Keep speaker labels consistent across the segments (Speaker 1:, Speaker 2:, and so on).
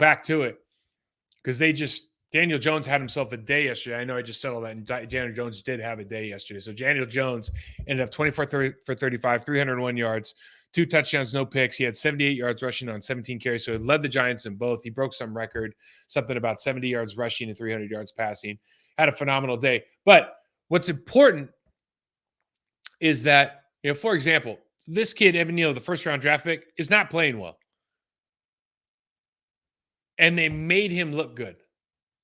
Speaker 1: back to it because Daniel Jones had himself a day yesterday. I know I just said all that, and Daniel Jones did have a day yesterday. So Daniel Jones ended up 24 for 35, 301 yards, 2 touchdowns, no picks. He had 78 yards rushing on 17 carries. So he led the Giants in both. He broke some record, something about 70 yards rushing and 300 yards passing. Had a phenomenal day. But what's important is that, for example, this kid, Evan Neal, the first-round draft pick, is not playing well. And they made him look good.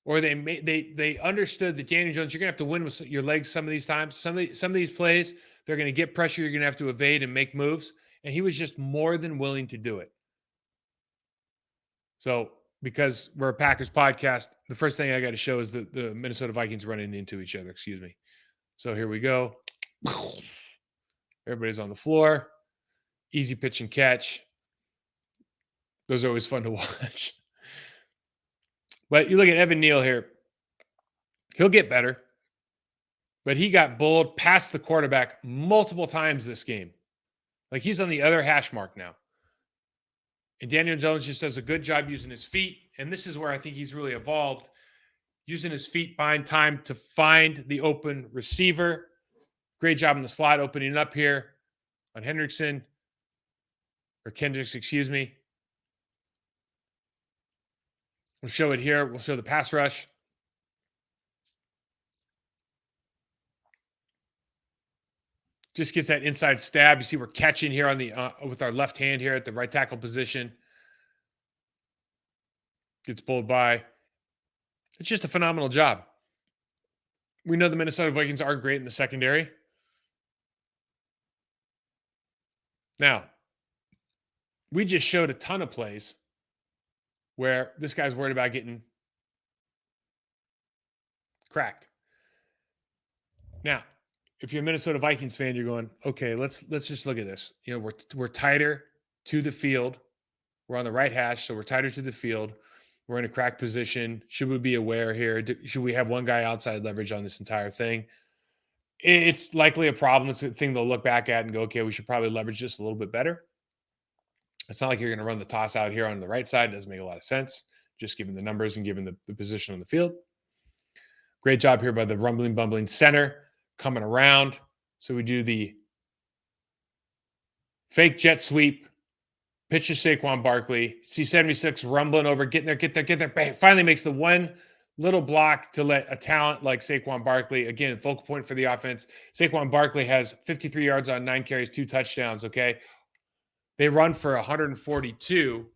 Speaker 1: Or they understood that Daniel Jones, you're going to have to win with your legs some of these times. Some of these plays, they're going to get pressure. You're going to have to evade and make moves. And he was just more than willing to do it. So because we're a Packers podcast, the first thing I got to show is the Minnesota Vikings running into each other. Excuse me. So here we go. Everybody's on the floor. Easy pitch and catch. Those are always fun to watch. But you look at Evan Neal here. He'll get better. But he got bowled past the quarterback multiple times this game. Like he's on the other hash mark now. And Daniel Jones just does a good job using his feet. And this is where I think he's really evolved. Using his feet, buying time to find the open receiver. Great job in the slot opening up here on Kendricks, excuse me. We'll show it here. We'll show the pass rush. Just gets that inside stab. You see we're catching here on the with our left hand here at the right tackle position. Gets pulled by. It's just a phenomenal job. We know the Minnesota Vikings are great in the secondary. Now, we just showed a ton of plays where this guy's worried about getting cracked. Now, if you're a Minnesota Vikings fan, you're going, okay, let's just look at this. We're tighter to the field. We're on the right hash, so we're tighter to the field. We're in a crack position. Should we be aware here? Should we have one guy outside leverage on this entire thing? It's likely a problem. It's a thing they'll look back at and go, okay, we should probably leverage this a little bit better. It's not like you're going to run the toss out here on the right side. It doesn't make a lot of sense, just given the numbers and given the position on the field. Great job here by the bumbling center coming around. So we do the fake jet sweep, pitch to Saquon Barkley. C76 rumbling over, get there. Bang, finally makes the one little block to let a talent like Saquon Barkley, again, focal point for the offense. Saquon Barkley has 53 yards on 9 carries, 2 touchdowns, okay? They run for 142.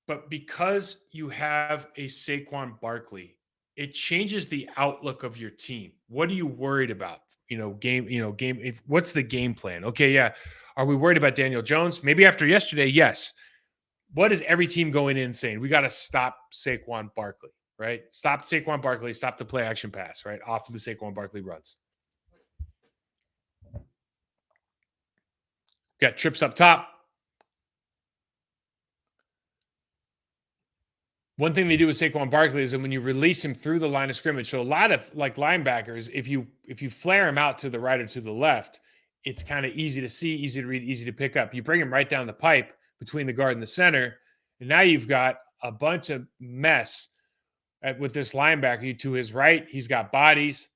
Speaker 1: But because you have a Saquon Barkley, it changes the outlook of your team. What are you worried about? What's the game plan? Okay, yeah. Are we worried about Daniel Jones? Maybe after yesterday, yes. What is every team going in saying? We got to stop Saquon Barkley, right? Stop Saquon Barkley, stop the play action pass, right? Off of the Saquon Barkley runs. Got trips up top. One thing they do with Saquon Barkley is that when you release him through the line of scrimmage, so a lot of like linebackers, if you flare him out to the right or to the left, it's kind of easy to see, easy to read, easy to pick up. You bring him right down the pipe between the guard and the center, and now you've got a bunch of mess with this linebacker. To his right, he's got bodies,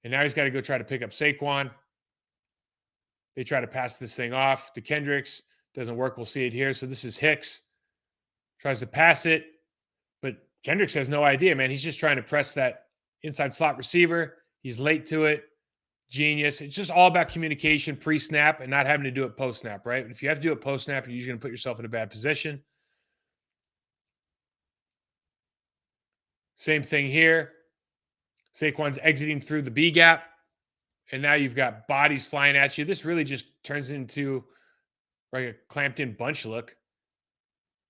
Speaker 1: and now he's got to go try to pick up Saquon. They try to pass this thing off to Kendricks. Doesn't work. We'll see it here. So this is Hicks. Tries to pass it, but Kendricks has no idea, man. He's just trying to press that inside slot receiver. He's late to it. Genius. It's just all about communication pre-snap and not having to do it post-snap, right? If you have to do it post-snap, you're usually going to put yourself in a bad position. Same thing here. Saquon's exiting through the B gap, and now you've got bodies flying at you. This really just turns into like a clamped-in bunch look,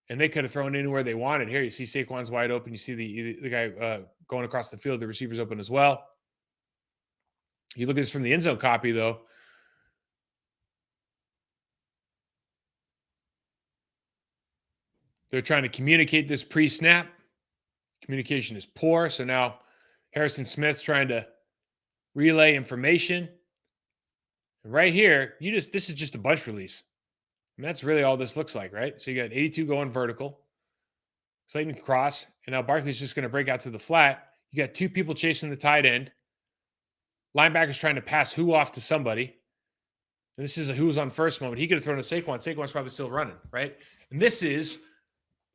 Speaker 1: and they could have thrown anywhere they wanted. Here, you see Saquon's wide open. You see the guy going across the field. The receiver's open as well. You look at this from the end zone copy, though. They're trying to communicate this pre-snap. Communication is poor. So now Harrison Smith's trying to relay information. And right here, this is just a bunch release. And that's really all this looks like, right? So you got 82 going vertical. Slayton cross, and now Barkley's just going to break out to the flat. You got two people chasing the tight end. Linebackers trying to pass who off to somebody. And this is a who's on first moment. He could have thrown to Saquon. Saquon's probably still running, right? And this is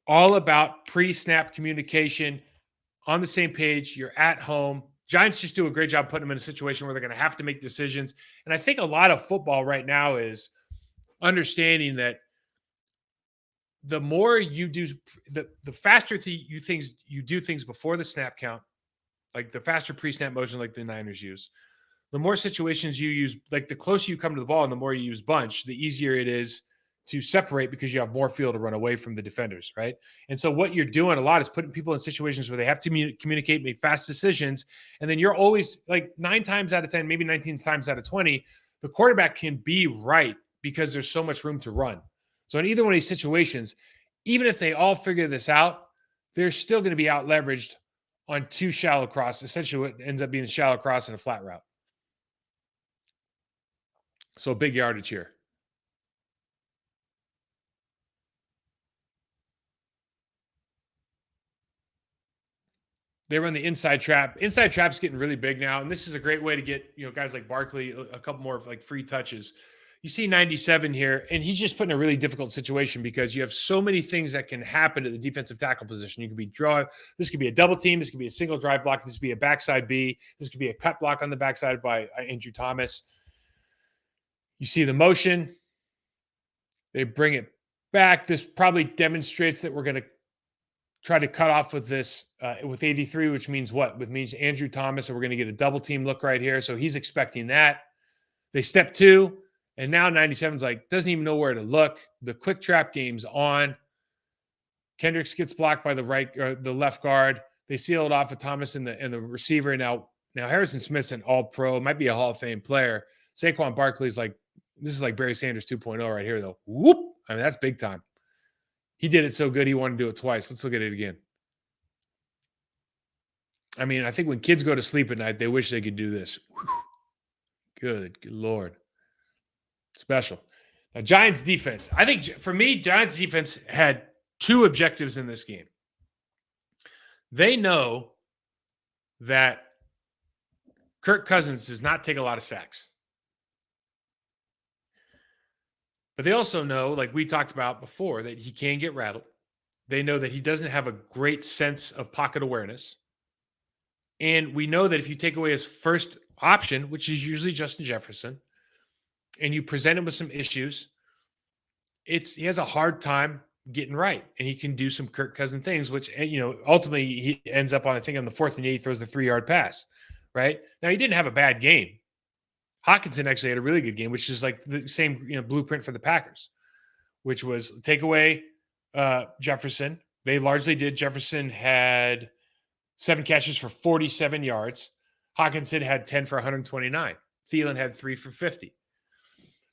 Speaker 1: all about pre-snap communication, on the same page. You're at home. Giants just do a great job putting them in a situation where they're going to have to make decisions. And I think a lot of football right now is understanding that the more you do, the faster you do things before the snap count, like the faster pre-snap motion, like the Niners use, the more situations you use, like the closer you come to the ball and the more you use bunch, the easier it is to separate because you have more field to run away from the defenders, right? And so what you're doing a lot is putting people in situations where they have to communicate, make fast decisions, and then you're always like 9 times out of 10, maybe 19 times out of 20, the quarterback can be right because there's so much room to run. So in either one of these situations, even if they all figure this out, they're still going to be out leveraged on 2 shallow cross. Essentially, what ends up being a shallow cross and a flat route. So big yardage here. They run the inside trap. Inside trap's getting really big now, and this is a great way to get guys like Barkley a couple more like free touches. You see 97 here, and he's just put in a really difficult situation because you have so many things that can happen at the defensive tackle position. You could be draw. This could be a double team. This could be a single drive block. This could be a backside B. This could be a cut block on the backside by Andrew Thomas. You see the motion. They bring it back. This probably demonstrates that we're going to try to cut off with this with 83, which means what? Which means Andrew Thomas, and we're going to get a double team look right here. So he's expecting that. They step 2, and now 97's like, doesn't even know where to look. The quick trap game's on. Kendricks gets blocked by the left guard. They seal it off with Thomas and the receiver. Now Harrison Smith's an all-pro, might be a Hall of Fame player. Saquon Barkley's like, this is like Barry Sanders 2.0 right here, though. Whoop! I mean, that's big time. He did it so good, he wanted to do it twice. Let's look at it again. I mean, I think when kids go to sleep at night, they wish they could do this. Good Lord. Special. Now, Giants defense. I think, for me, Giants defense had 2 objectives in this game. They know that Kirk Cousins does not take a lot of sacks. But they also know, like we talked about before, that he can get rattled. They know that he doesn't have a great sense of pocket awareness. And we know that if you take away his first option, which is usually Justin Jefferson, and you present him with some issues, he has a hard time getting right. And he can do some Kirk Cousins things, which, ultimately he ends up on, I think, on the 4th and 8, he throws the 3-yard pass, right? Now, he didn't have a bad game. Hawkinson actually had a really good game, which is like the same blueprint for the Packers, which was take away Jefferson. They largely did. Jefferson had 7 catches for 47 yards. Hawkinson had 10 for 129. Thielen had 3 for 50.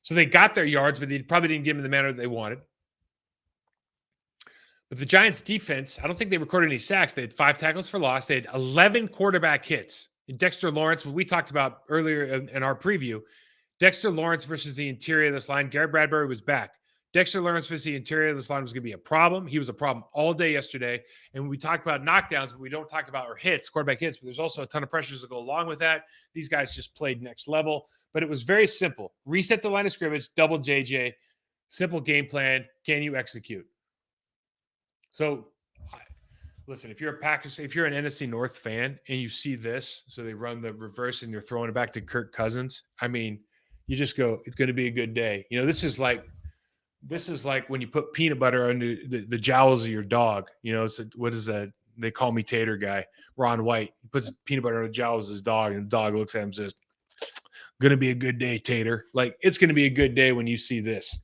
Speaker 1: So they got their yards, but they probably didn't get them in the manner that they wanted. But the Giants defense, I don't think they recorded any sacks. They had 5 tackles for loss. They had 11 quarterback hits. And Dexter Lawrence, what we talked about earlier in our preview, Dexter Lawrence versus the interior of this line. Garrett Bradbury was back. Dexter Lawrence versus the interior of this line was going to be a problem. He was a problem all day yesterday. And when we talk about knockdowns, but we don't talk about quarterback hits, but there's also a ton of pressures that go along with that. These guys just played next level. But it was very simple. Reset the line of scrimmage, double JJ, simple game plan. Can you execute? So, listen, if you're an NFC North fan and you see this, so they run the reverse and you're throwing it back to Kirk Cousins, I mean, you just go, it's going to be a good day. This is like when you put peanut butter under the jowls of your dog. So what is that? They call me Tater guy, Ron White. He puts peanut butter on the jowls of his dog, and the dog looks at him and says, going to be a good day, Tater. Like, it's going to be a good day when you see this.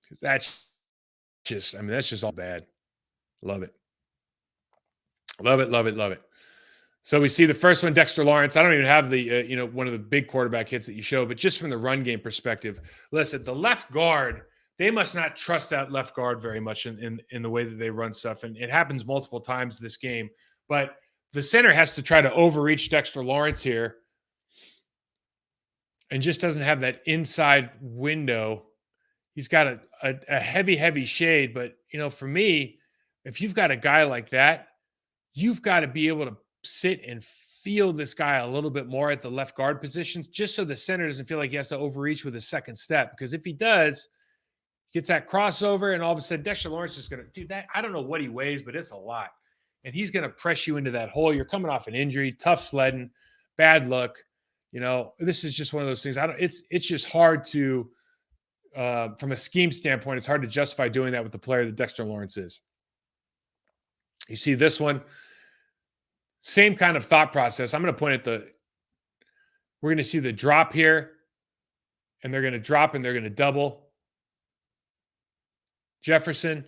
Speaker 1: Because that's just all bad. Love it. Love it, love it, love it. So we see the first one, Dexter Lawrence. I don't even have the, one of the big quarterback hits that you show, but just from the run game perspective, listen, the left guard, they must not trust that left guard very much in the way that they run stuff. And it happens multiple times this game. But the center has to try to overreach Dexter Lawrence here and just doesn't have that inside window. He's got a heavy, heavy shade. But, for me, If you've got a guy like that, you've got to be able to sit and feel this guy a little bit more at the left guard position, just so the center doesn't feel like he has to overreach with his second step. Because if he does, gets that crossover, and all of a sudden Dexter Lawrence is going to do that. I don't know what he weighs, but it's a lot. And he's going to press you into that hole. You're coming off an injury, tough sledding, bad luck. This is just one of those things. It's just hard to, from a scheme standpoint, it's hard to justify doing that with the player that Dexter Lawrence is. You see this one, same kind of thought process. I'm going to point at we're going to see the drop here, and they're going to drop and they're going to double. Jefferson.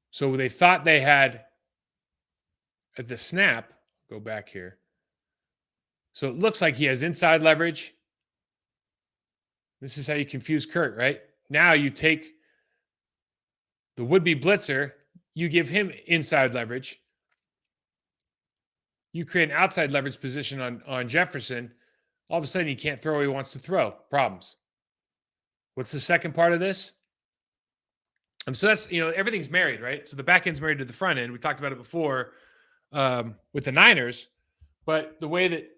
Speaker 1: So they thought they had at the snap, go back here. So it looks like he has inside leverage. This is how you confuse Kurt, right? Now you take the would-be blitzer, you give him inside leverage. You create an outside leverage position on Jefferson. All of a sudden, he can't throw where he wants to throw. Problems. What's the second part of this? So that's, everything's married, right? So the back end's married to the front end. We talked about it before with the Niners. But the way that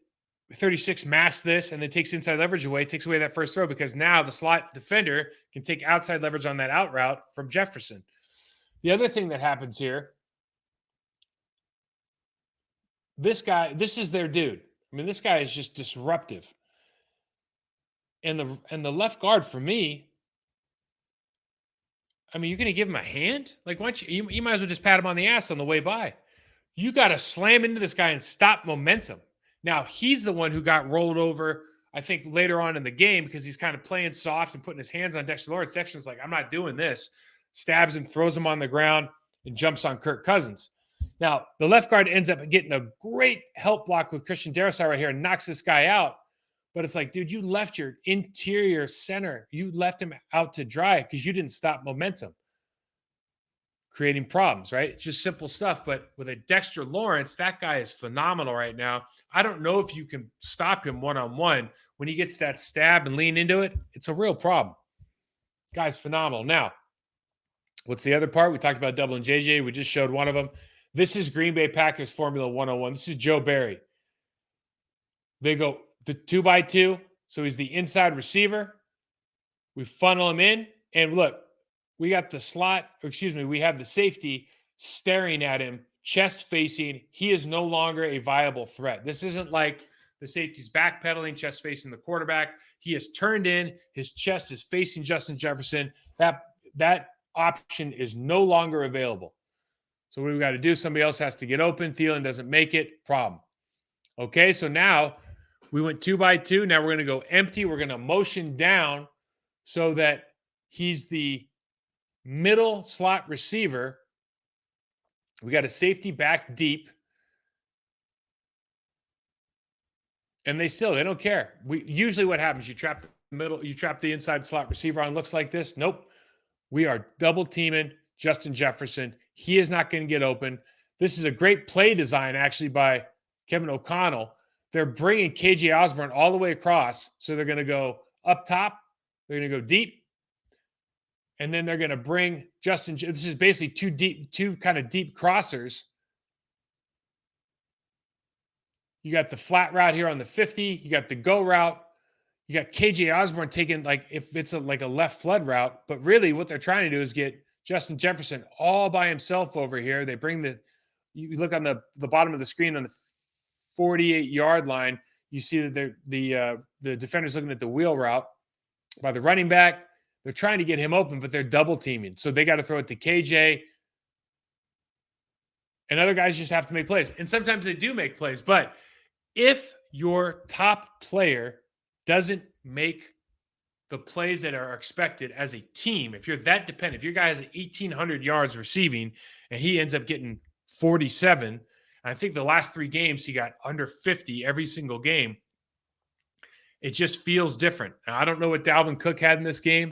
Speaker 1: 36 masks this and then takes inside leverage away, takes away that first throw, because now the slot defender can take outside leverage on that out route from Jefferson. The other thing that happens here, this guy, this is their dude. I mean, this guy is just disruptive. And the left guard, for me, I mean, you're going to give him a hand? Like, why don't you might as well just pat him on the ass on the way by. You got to slam into this guy and stop momentum. Now, he's the one who got rolled over, I think, later on in the game, because he's kind of playing soft and putting his hands on Dexter Lawrence. Dexter's like, I'm not doing this. Stabs him, throws him on the ground, and jumps on Kirk Cousins. Now, the left guard ends up getting a great help block with Christian Darrisaw right here and knocks this guy out. But it's like, dude, you left your interior center. You left him out to dry because you didn't stop momentum. Creating problems, right? It's just simple stuff. But with a Dexter Lawrence, that guy is phenomenal right now. I don't know if you can stop him one-on-one. When he gets that stab and lean into it, it's a real problem. Guy's phenomenal. Now, what's the other part? We talked about double and JJ. We just showed one of them. This is Green Bay Packers Formula 101. This is Joe Barry. They go the 2x2. So he's the inside receiver. We funnel him in. And look, we got the slot, we have the safety staring at him, chest facing. He is no longer a viable threat. This isn't like the safety's backpedaling, chest facing the quarterback. He is turned in. His chest is facing Justin Jefferson. That option is no longer available. So what we've got to do, somebody else has to get open. Thielen doesn't make it. Problem. Okay, so now we went 2x2. Now we're going to go empty. We're going to motion down so that he's the middle slot receiver. We got a safety back deep. And they don't care. Usually what happens, you trap the middle, you trap the inside slot receiver on, looks like this. Nope. We are double teaming Justin Jefferson. He is not going to get open. This is a great play design, actually, by Kevin O'Connell. They're bringing KJ Osborne all the way across. So they're going to go up top. They're going to go deep. And then they're going to bring Justin. This is basically two kind of deep crossers. You got the flat route here on the 50. You got the go route. You got KJ Osborne taking, like, if it's like a left flood route. But really what they're trying to do is get Justin Jefferson all by himself over here. They bring you look on the bottom of the screen on the 48-yard line. You see that the defender's looking at the wheel route by the running back. They're trying to get him open, but they're double teaming. So they got to throw it to KJ. And other guys just have to make plays. And sometimes they do make plays. But if your top player doesn't make the plays that are expected as a team, if you're that dependent, if your guy has 1,800 yards receiving and he ends up getting 47, and I think the last 3 games he got under 50 every single game, it just feels different. Now, I don't know what Dalvin Cook had in this game.